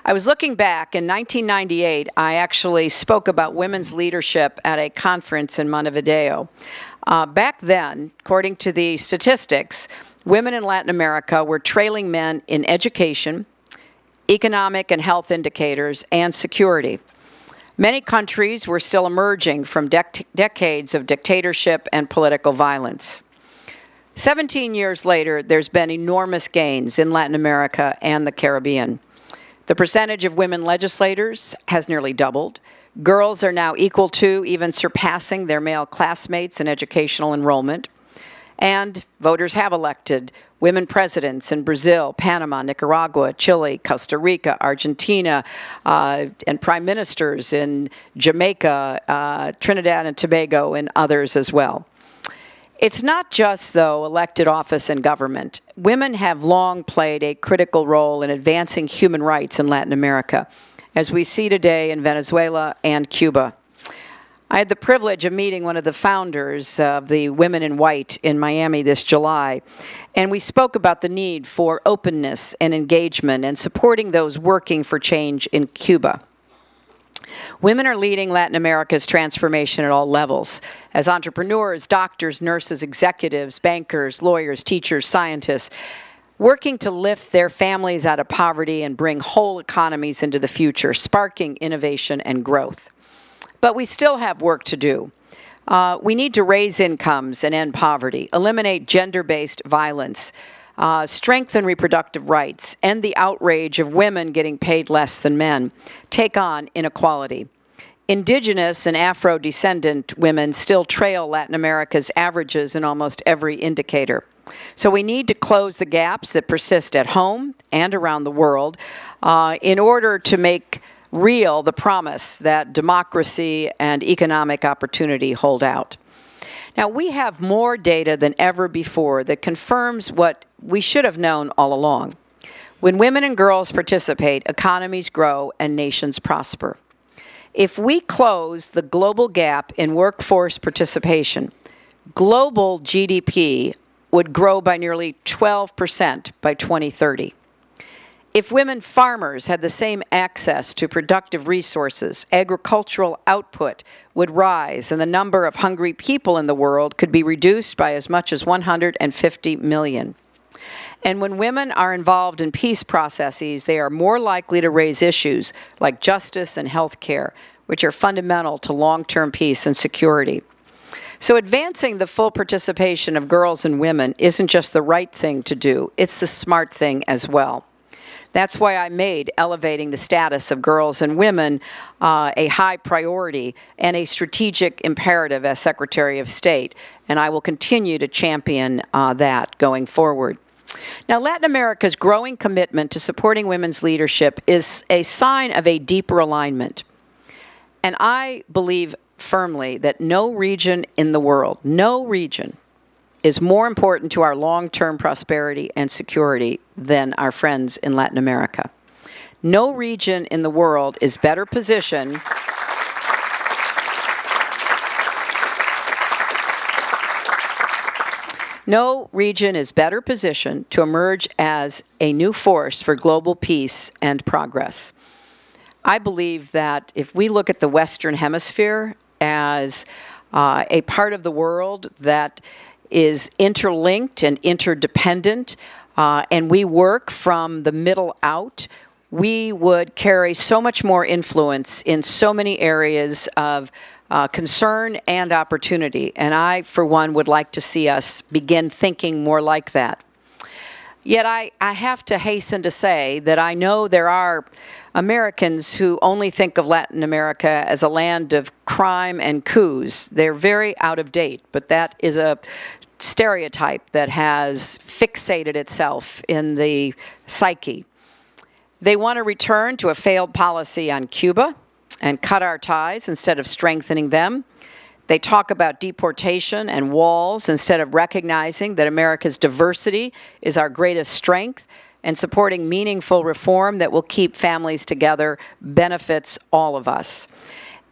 I was looking back. In 1998, I actually spoke about women's leadership at a conference in Montevideo. Back then, according to the statistics, women in Latin America were trailing men in education, economic and health indicators, and security. Many countries were still emerging from decades of dictatorship and political violence. 17 years later, there's been enormous gains in Latin America and the Caribbean. The percentage of women legislators has nearly doubled. Girls are now equal to, even surpassing, their male classmates in educational enrollment. And voters have elected women presidents in Brazil, Panama, Nicaragua, Chile, Costa Rica, Argentina, and prime ministers in Jamaica, Trinidad and Tobago, and others as well. It's not just, though, elected office and government. Women have long played a critical role in advancing human rights in Latin America, as we see today in Venezuela and Cuba. I had the privilege of meeting one of the founders of the Women in White in Miami this July, and we spoke about the need for openness and engagement and supporting those working for change in Cuba. Women are leading Latin America's transformation at all levels, as entrepreneurs, doctors, nurses, executives, bankers, lawyers, teachers, scientists, working to lift their families out of poverty and bring whole economies into the future, sparking innovation and growth. But we still have work to do. We need to raise incomes and end poverty, eliminate gender-based violence, strengthen reproductive rights, end the outrage of women getting paid less than men, take on inequality. Indigenous and Afro-descendant women still trail Latin America's averages in almost every indicator. So we need to close the gaps that persist at home and around the world in order to make real the promise that democracy and economic opportunity hold out. Now, we have more data than ever before that confirms what we should have known all along. When women and girls participate, economies grow and nations prosper. If we close the global gap in workforce participation, global GDP would grow by nearly 12% by 2030. If women farmers had the same access to productive resources, agricultural output would rise and the number of hungry people in the world could be reduced by as much as 150 million. And when women are involved in peace processes, they are more likely to raise issues like justice and health care, which are fundamental to long-term peace and security. So advancing the full participation of girls and women isn't just the right thing to do, it's the smart thing as well. That's why I made elevating the status of girls and women a high priority and a strategic imperative as Secretary of State, and I will continue to champion that going forward. Now, Latin America's growing commitment to supporting women's leadership is a sign of a deeper alignment. And I believe firmly that no region in the world, no region, is more important to our long-term prosperity and security than our friends in Latin America. No region in the world is better positioned No region is better positioned to emerge as a new force for global peace and progress. I believe that if we look at the Western Hemisphere as a part of the world that is interlinked and interdependent, and we work from the middle out, we would carry so much more influence in so many areas of concern and opportunity. And I, for one, would like to see us begin thinking more like that. Yet I have to hasten to say that I know there are Americans who only think of Latin America as a land of crime and coups. They're very out of date, but that is a stereotype that has fixated itself in the psyche. They want to return to a failed policy on Cuba and cut our ties instead of strengthening them. They talk about deportation and walls instead of recognizing that America's diversity is our greatest strength, and supporting meaningful reform that will keep families together benefits all of us.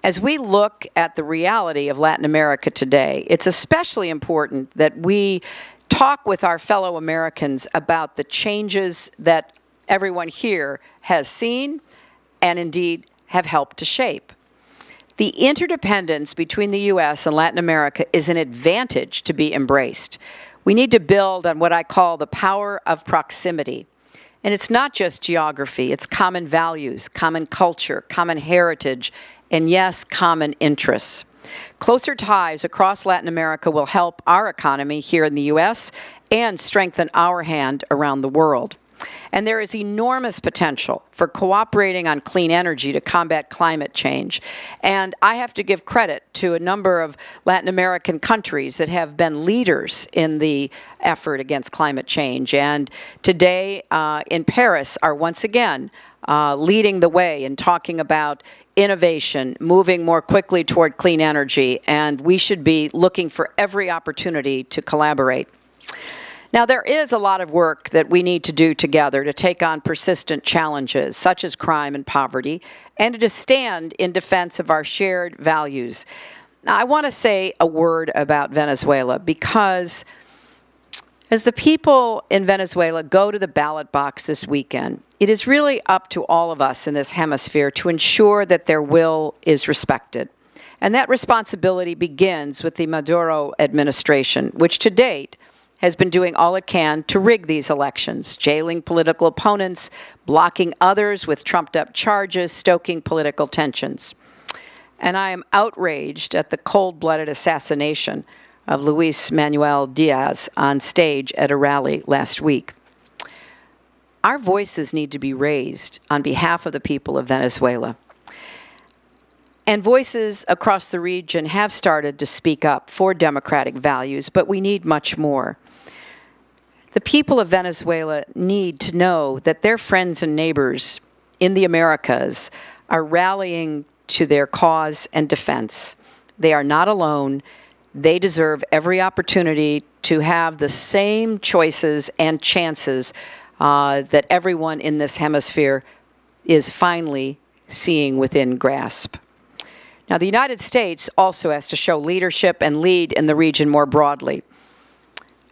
As we look at the reality of Latin America today, it's especially important that we talk with our fellow Americans about the changes that everyone here has seen, and indeed have helped to shape. The interdependence between the U.S. and Latin America is an advantage to be embraced. We need to build on what I call the power of proximity. And it's not just geography, it's common values, common culture, common heritage, and yes, common interests. Closer ties across Latin America will help our economy here in the U.S. and strengthen our hand around the world. And there is enormous potential for cooperating on clean energy to combat climate change. And I have to give credit to a number of Latin American countries that have been leaders in the effort against climate change. And today in Paris are once again leading the way in talking about innovation, moving more quickly toward clean energy. And we should be looking for every opportunity to collaborate. Now, there is a lot of work that we need to do together to take on persistent challenges, such as crime and poverty, and to stand in defense of our shared values. Now, I want to say a word about Venezuela because as the people in Venezuela go to the ballot box this weekend, it is really up to all of us in this hemisphere to ensure that their will is respected. And that responsibility begins with the Maduro administration, which to date has been doing all it can to rig these elections, jailing political opponents, blocking others with trumped-up charges, stoking political tensions. And I am outraged at the cold-blooded assassination of Luis Manuel Diaz on stage at a rally last week. Our voices need to be raised on behalf of the people of Venezuela. And voices across the region have started to speak up for democratic values, but we need much more. The people of Venezuela need to know that their friends and neighbors in the Americas are rallying to their cause and defense. They are not alone. They deserve every opportunity to have the same choices and chances that everyone in this hemisphere is finally seeing within grasp. Now, the United States also has to show leadership and lead in the region more broadly.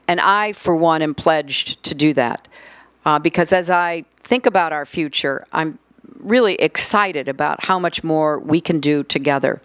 And I, for one, am pledged to do that. Because as I think about our future, I'm really excited about how much more we can do together.